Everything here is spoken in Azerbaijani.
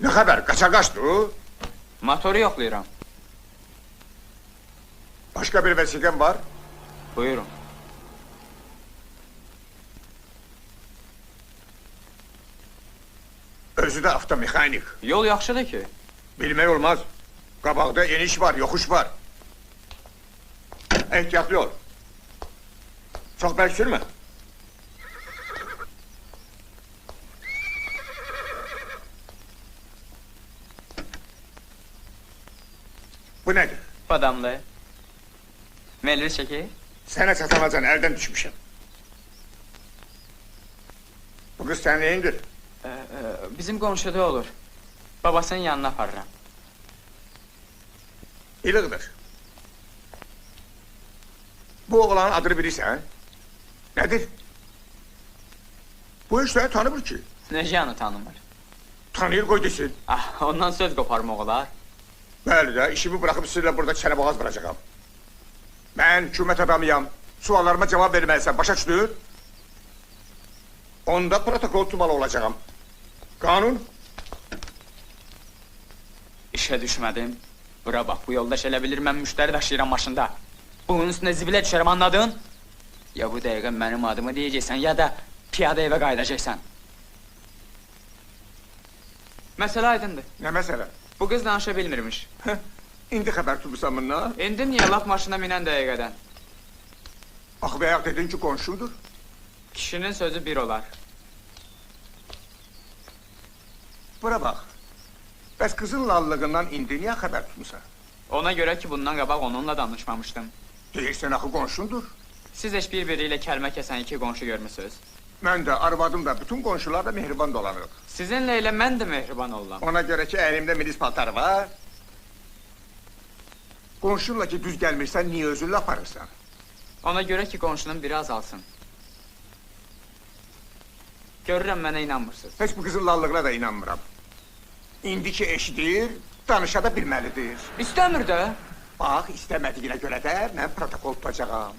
Ne haber? Kaça kaçtı o? Motoru yoxlayıram. Başka bir vesiken var. Buyurun. Özü de avtomekanik. Yol yaxşıdır ki. Bilmək olmaz. Qabaqda eniş var, yokuş var. Ehtiyatlı ol. Çok bərk sürmə. Bu nedir? Badamlı. Melvir çeki. Sənə çatanacan elden düşmüşəm. Bu kız sen neyindir? Bizim qonşuda olur. Babasının yanına aparıram. İlıqdır. Bu oğlanın adını bilirsən? Nedir? Bu işleri tanımır ki. Necə yanı tanımır? Tanıyır koy desin. Ah, ondan söz qoparmaq olar. Bəli də, işimi bırakıp sizinle burada çənəboğaz bırakacağım. Ben hükümet adamıyam. Suallarıma cevap vermezsen başa düşdün? Onda protokol tumalı olacağım. Kanun? İşə düşmədim. Bura bax, bu yoldaş elə bilir mən müştəri daşıyıram maşında. Bunun üstünə zibilə düşərəm, anladın? Ya bu dəqiqə mənim adımı deyəcəksən, ya da piyada evə qayıdacaqsan. Məsələ aydındır. Ne mesele? Bu qız danışa bilmirmiş. İndi xəbər tutmuşsan bundan. İndi niyə laf maşına minən dəqiqədən? Axı bəyək dedin ki qonşudur. Kişinin sözü bir olar. Bura bax. Bəs qızın lallığından indi niyə xəbər tutmuşsan? Ona görə ki, bundan qabaq onunla danışmamışdım. Deyirsən axı qonşundur. Siz heç bir-biri ilə kəlmə kəsən iki qonşu görmüsünüz. Mən də, arvadım da, bütün qonşular da mehriban dolanırıq. Sizinlə elə mən də mehriban olam. Ona görə ki, əlimdə milis paltarı var. Qonşunla ki düz gəlmirsən, niyə özünlə aparırsan? Ona görə ki, qonşunun biri azalsın. Görürəm, mənə inanmırsınız. Heç bu qızın lallığına da inanmıram. İndiki eşidir, danışa da bilməlidir. İstəmir də. Bax, istəmədiyinə görə də mən protokol tutacağam.